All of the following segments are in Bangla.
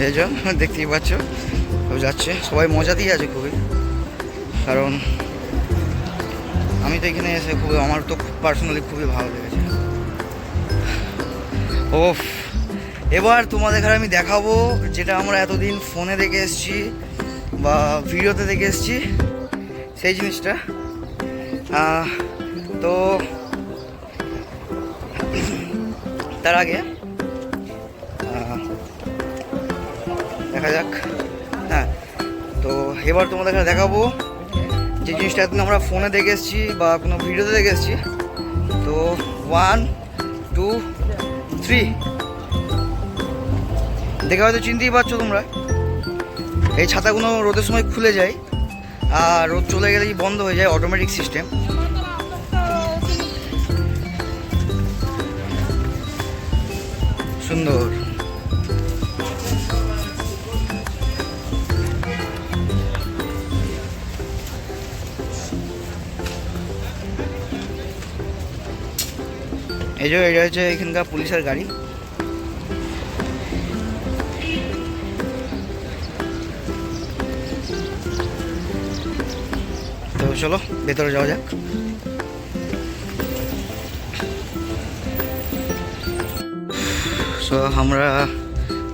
এই যে দেখতেই পাচ্ছ সব যাচ্ছে, সবাই মজাতেই আছে খুবই। কারণ আমি তো এখানে এসে খুবই, আমার তো পার্সোনালি খুবই ভালো লেগেছে। ওফ, এবার তোমাদের ঘরে আমি দেখাবো যেটা আমরা এতদিন ফোনে দেখে এসেছি বা ভিডিওতে দেখে এসেছি, সেই জিনিসটা। তো তার আগে দেখা যাক। হ্যাঁ, তো এবার তোমাদের কাছে দেখাবো যে জিনিসটা এতদিন আমরা ফোনে দেখে এসেছি বা কোনো ভিডিওতে দেখে এসেছি। তো 1 2 3 দেখে হয়তো চিনতেই পারছো তোমরা, এই ছাতাগুলো রোদের সময় খুলে যায় আর রোদ চলে গেলেই বন্ধ হয়ে যায়, অটোমেটিক সিস্টেম। সুন্দর। এই যে এটা হচ্ছে এখানকার পুলিশের গাড়ি। তো চলো ভেতরে যাওয়া যাক। সো আমরা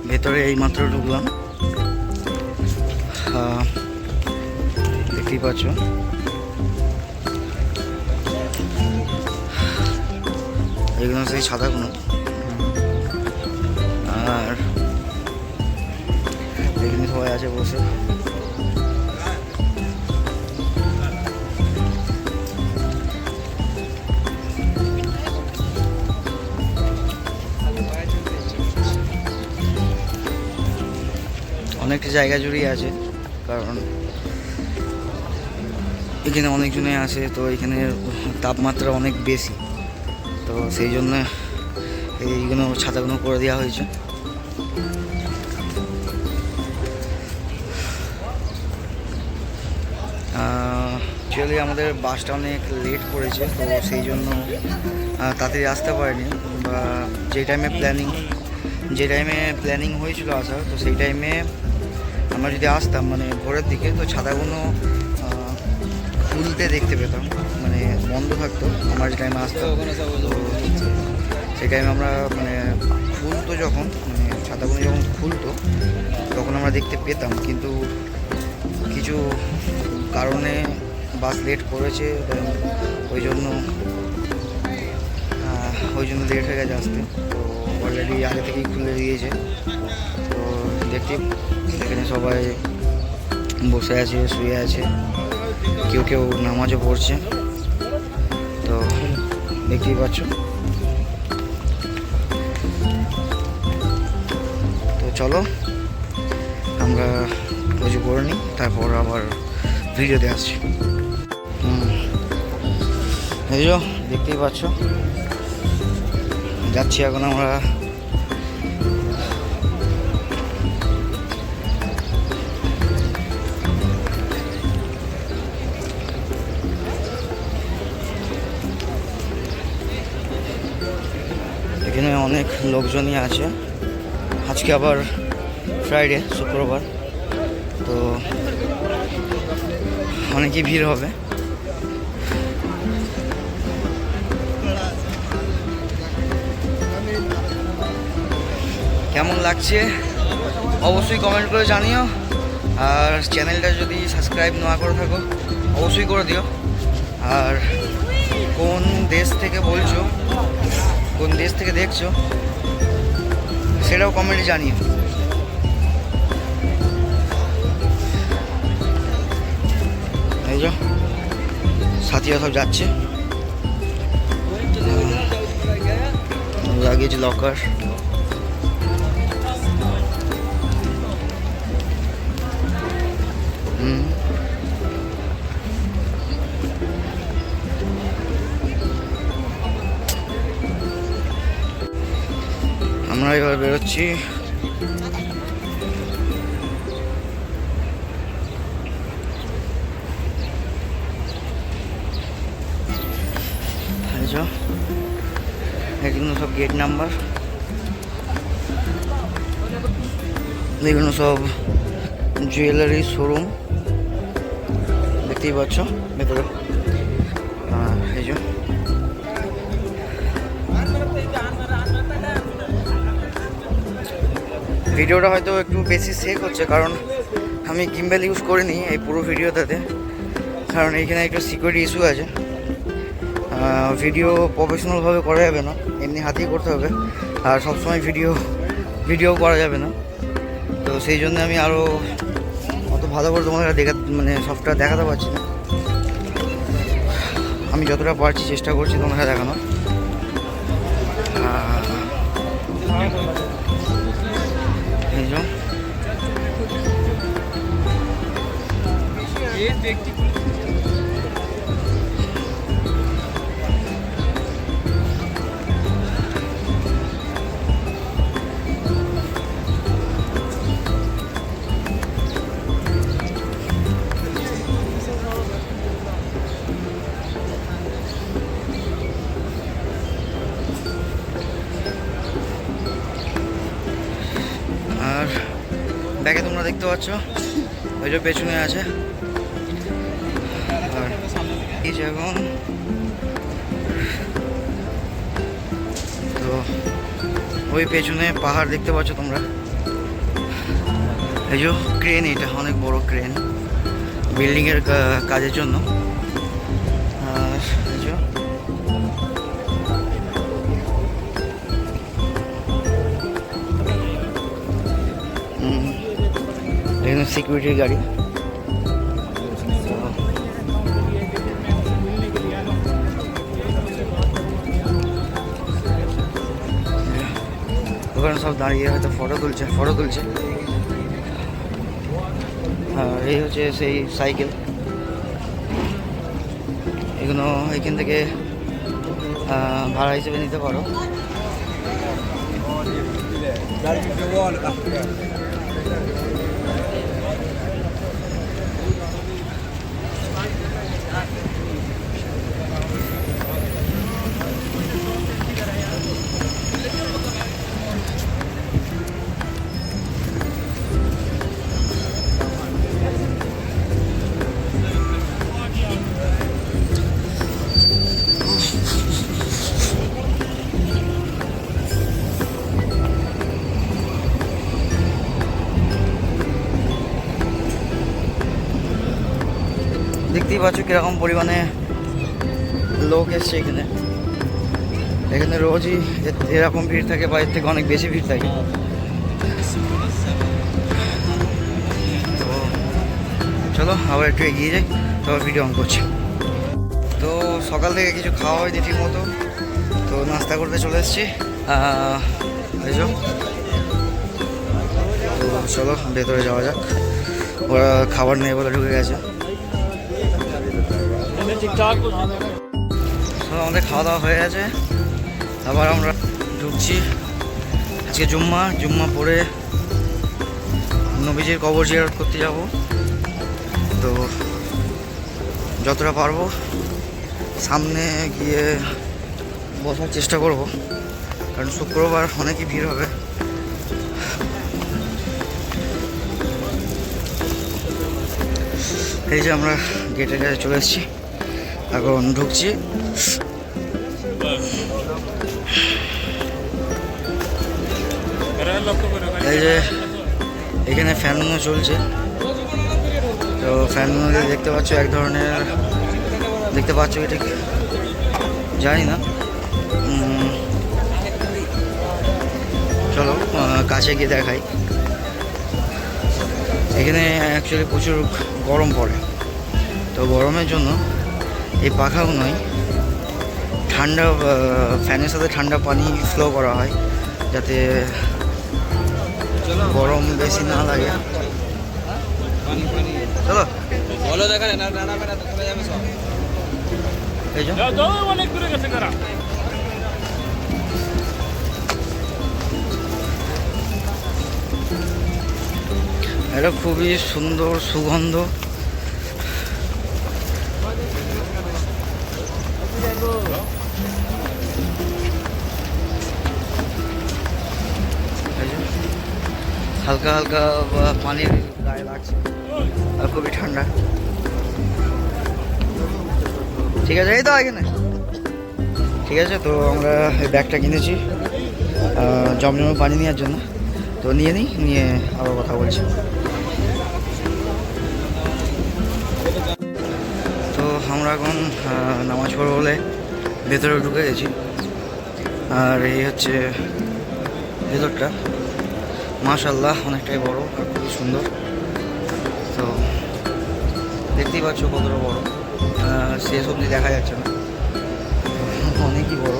ভেতরে এইমাত্র ঢুকলাম, দেখতেই পাচ্ছ। এগুলো সেই ছাতাগুলো, আর এখানে সবাই আছে বসে। অনেকটা জায়গা জুড়েই আছে, কারণ এখানে অনেকজনে আছে, তো এখানে তাপমাত্রা অনেক বেশি, তো সেই জন্য এইগুলো ছাতাগুলো করে দেওয়া হয়েছে। অ্যাকচুয়ালি আমাদের বাসটা অনেক লেট করেছে, তো সেই জন্য তাড়াতাড়ি আসতে পারেনি, বা যে টাইমে প্ল্যানিং হয়েছিল আসার, তো সেই টাইমে আমরা যদি আসতাম মানে ভোরের দিকে, তো ছাতাগুলো খুলতে দেখতে পেতাম, মানে বন্ধ থাকতো আমার যে টাইমে আসতাম। তো সেই টাইমে আমরা মানে খুলতো যখন, মানে ছাতাগুলো যখন খুলতো তখন আমরা দেখতে পেতাম, কিন্তু কিছু কারণে বাস লেট করেছে, ওই জন্য লেট হয়ে গেছে আসতে। তো অলরেডি আগে থেকেই খুলে দিয়েছে। তো দেখতে এখানে সবাই বসে আছে, শুয়ে আছে, কেউ কেউ নামাজও পড়ছে, তো দেখতেই পাচ্ছ। তো চলো আমরা পুজো করে নিই, তারপর আবার ভিডিওতে আসছি। এই যে দেখতেই পাচ্ছ, যাচ্ছি এখন আমরা। এখানে অনেক লোকজনই আছে, আজকে আবার ফ্রাইডে, শুক্রবার, তো অনেকই ভিড় হবে। কেমন লাগছে অবশ্যই কমেন্ট করে জানিও, আর চ্যানেলটা যদি সাবস্ক্রাইব না করে থাকো অবশ্যই করে দিও। আর কোন দেশ থেকে বলছো, কোন দেশ থেকে দেখছো সেটাও কমেন্টে জানিও। এই যে সাথীরা সব যাচ্ছে, লাগেজ লকার। আমরা এবার বেরোচ্ছি। এগুলো সব গেট নাম্বার, বিভিন্ন সব জুয়েলারি শোরুম দেখতেই পাচ্ছ ভেতরে। এই যে ভিডিওটা হয়তো একটু বেশি সেক হচ্ছে, কারণ আমি গিম্বেল ইউজ করিনি এই পুরো ভিডিওটাতে, কারণ এইখানে একটু সিকিউরিটি ইস্যু আছে। ভিডিও প্রফেশনালভাবে করা যাবে না, এমনি হাতেই করতে হবে, আর সবসময় ভিডিও করা যাবে না। তো সেই জন্য আমি আরও অত ভালো করে তোমাদের মানে সবটা দেখাতে পারছি না। আমি যতটা পারছি চেষ্টা করছি তোমাকে দেখানো। এই যে আর ব্যাগে তোমরা দেখতে পাচ্ছ ওই যে পেছনে আছে। আর এই যে এখন তো ওই পেছনে পাহাড় দেখতে পাচ্ছ তোমরা। এই যে ক্রেন, এটা অনেক বড় ক্রেন বিল্ডিংয়ের কাজের জন্য। আর এই যে এখানে সিকিউরিটির গাড়ি। ওখানে সব দাঁড়িয়ে হয়তো ফটো তুলছে। আর এই হচ্ছে সেই সাইকেল, এগুলো এখান থেকে ভাড়া হিসেবে নিতে পারো। দেখতেই পাচ্ছ কিরকম পরিমাণে লোক এসছে এখানে। এখানে রোজই এরকম ভিড় থাকে বা এর থেকে অনেক বেশি ভিড় থাকে। তো চলো আবার একটু এগিয়ে যাই, তারপর ভিডিও অন করছি। তো সকাল থেকে কিছু খাওয়া হয়নি ঠিক মতো, তো নাস্তা করতে চলে এসেছি। এই যে তো চলো ভেতরে যাওয়া যাক, ওরা খাবার নেই বলে ঢুকে গেছে। আমাদের খাওয়া দাওয়া হয়ে গেছে, আবার আমরা ঢুকছি। আজকে জুম্মা পরে নবীজির কবর জিয়ারত করতে যাব। তো যতটা পারবো সামনে গিয়ে বসার চেষ্টা করব, কারণ শুক্রবার অনেকই ভিড় হবে। এই যে আমরা গেটের কাছে চলে এসেছি, এখন ঢুকছি। এই যে এখানে ফ্যানগুলো চলছে, তো ফ্যানগুলো দেখতে পাচ্ছ এক ধরনের, দেখতে পাচ্ছ কি ঠিক জানি না। চলো কাছে গিয়ে দেখাই। এখানে অ্যাকচুয়ালি প্রচুর গরম পড়ে, তো গরমের জন্য এই পাখাগুলোই ঠান্ডা ফ্যানের সাথে ঠান্ডা পানি ফ্লো করা হয়, যাতে গরম বেশি না লাগে। চলো বলো দেখা এই যে এটা খুবই সুন্দর সুগন্ধ। হালকা হালকা পানির গায়ে লাগছে আর খুবই ঠান্ডা। ঠিক আছে, এই তো এখানে ঠিক আছে। তো আমরা এই ব্যাগটা কিনেছি জমজমে পানি নেওয়ার জন্য, তো নিয়ে নিই, নিয়ে আবার কথা বলছি। তো আমরা এখন নামাজ পড়বো বলে ভেতরে ঢুকে গেছি। আর এই হচ্ছে ভেতরটা, মাশাআল্লাহ অনেকটাই বড় আর খুবই সুন্দর। তো দেখতেই পাচ্ছ কতটা বড়, শেষ অবধি দেখা যাচ্ছে না, অনেকই বড়।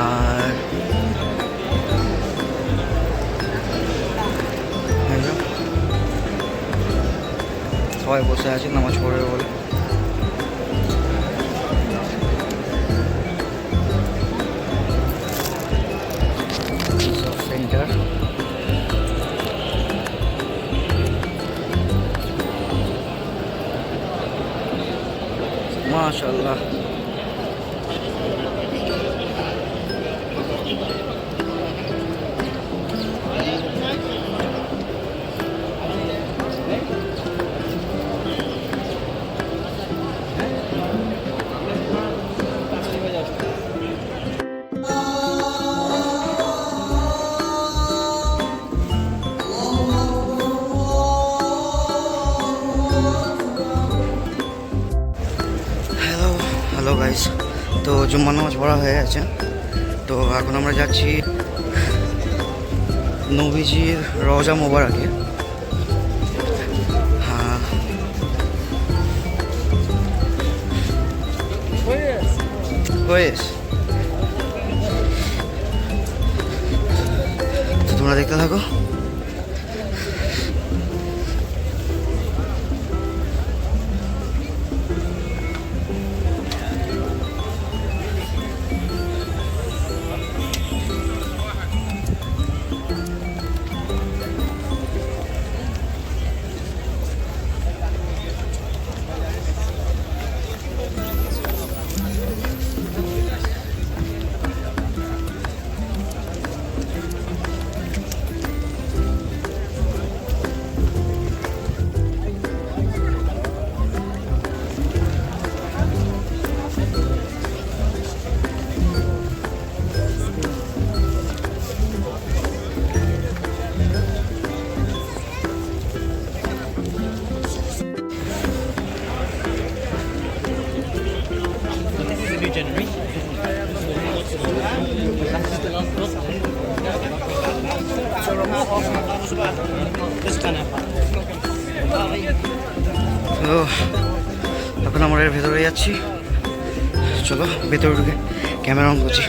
আর সবাই বসে আছে নামাজ পড়বে বলে। সেন্টার মাশাআল্লাহ। হ্যালো গাইস, তো জুম্মার নামাজ পড়া হয়ে গেছে। তো এখন আমরা যাচ্ছি নবীজির রওজা মোবারকে। হ্যাঁ, তো তোমরা দেখতে থাকো। তো এখন আমরা এর ভেতরে যাচ্ছি, চলো ভেতরে ঢুকে ক্যামেরা অন করছি।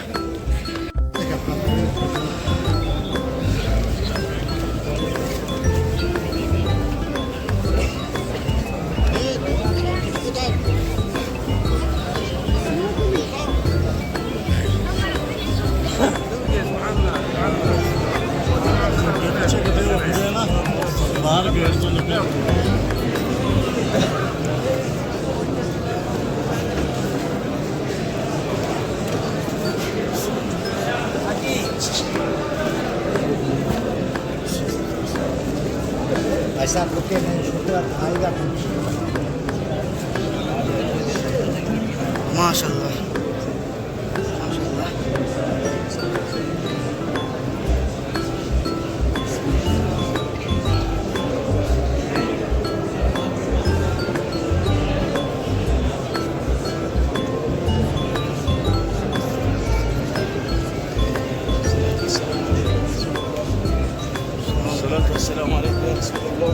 ऐसा रुके नहीं शुक्र आएगा। माशाल्लाह माशाल्लाह। السلام عليكم يا رسول الله।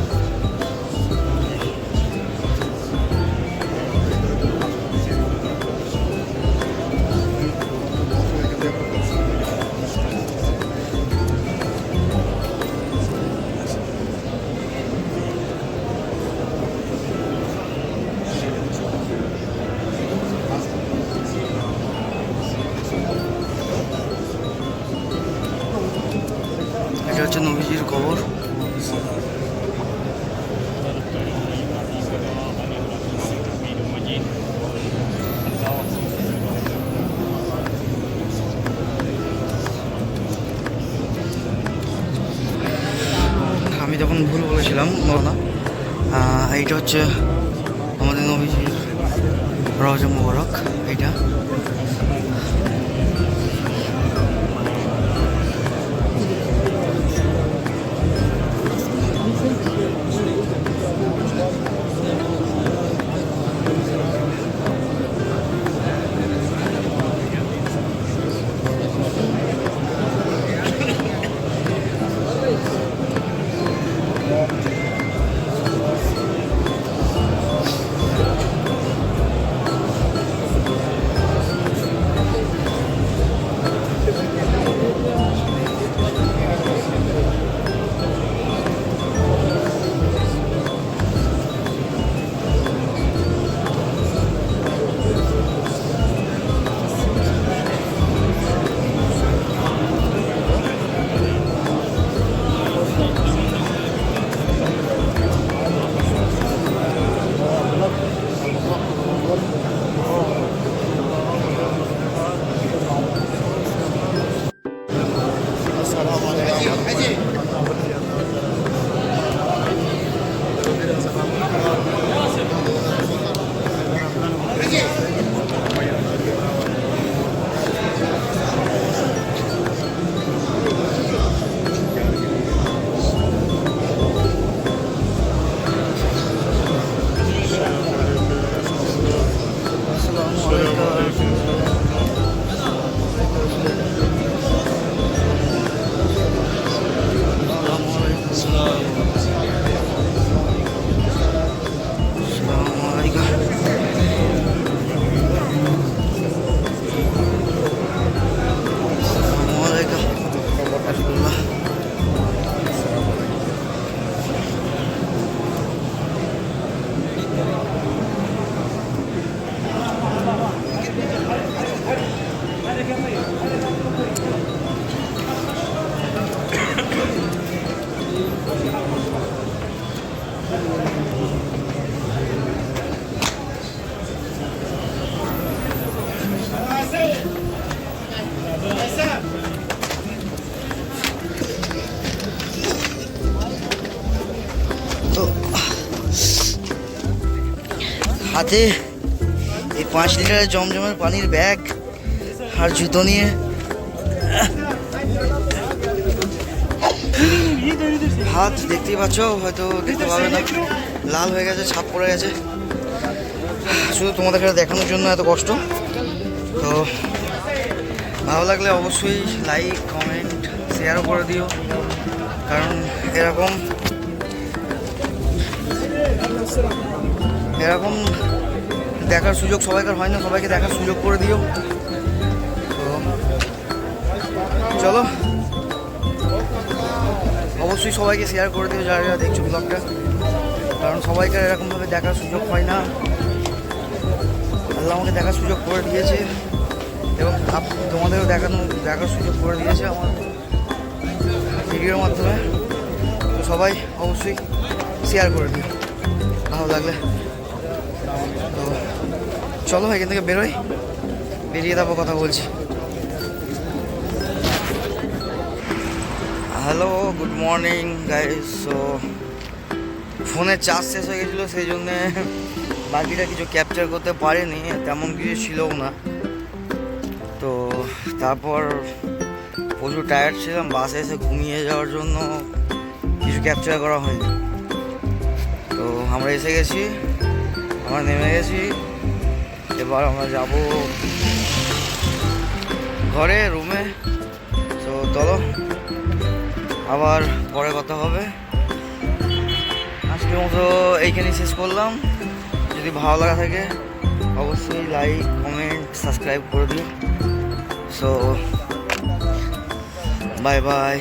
এটা হচ্ছে নবীজির কবর। আমি তখন ভুল বলেছিলাম না। এইটা হচ্ছে আমাদের নবীজির রওজা মুবারক। এইটা তো হাতে এই 5 লিটারের জমজমের পানির ব্যাগ আর জুতো নিয়ে হাত দেখতেই পাচ্ছ, হয়তো দেখতে পাবে না, লাল হয়ে গেছে, ছাপ পড়ে গেছে। শুধু তোমাদের কাছে দেখানোর জন্য এত কষ্ট। তো ভালো লাগলে অবশ্যই লাইক, কমেন্ট, শেয়ারও করে দিও, কারণ এরকম দেখার সুযোগ সবাইকার হয় না, সবাইকে দেখার সুযোগ করে দিও। তো চলো, অবশ্যই সবাইকে শেয়ার করে দিও যারা যারা দেখছো ব্লগটা, কারণ সবাইকার এরকমভাবে দেখার সুযোগ হয় না। আল্লাহ আমাকে দেখার সুযোগ করে দিয়েছে এবং তোমাদেরও দেখার সুযোগ করে দিয়েছে আমার ভিডিওর মাধ্যমে। তো সবাই অবশ্যই শেয়ার করে দিও ভালো লাগলে। তো চলো এখান থেকে বেরোই, বেরিয়ে তারপর কথা বলছি। Hello, good morning guys. So ফোনের চার্জ শেষ হয়ে গেছিলো, সেই জন্যে বাকিটা কিছু ক্যাপচার করতে পারিনি, তেমন কিছু ছিলও না। তো তারপর প্রচুর টায়ার্ড ছিলাম, বাসে এসে ঘুমিয়ে যাওয়ার জন্য কিছু ক্যাপচার করা হয়নি। তো আমরা এসে গেছি, আমরা নেমে গেছি, এবার আমরা যাব ঘরে, রুমে। তো চলো আবার পরে কথা হবে। আজকের মতো এইখানেই শেষ করলাম। যদি ভালো লাগা থাকে অবশ্যই লাইক, কমেন্ট, সাবস্ক্রাইব করে দিও। So bye bye.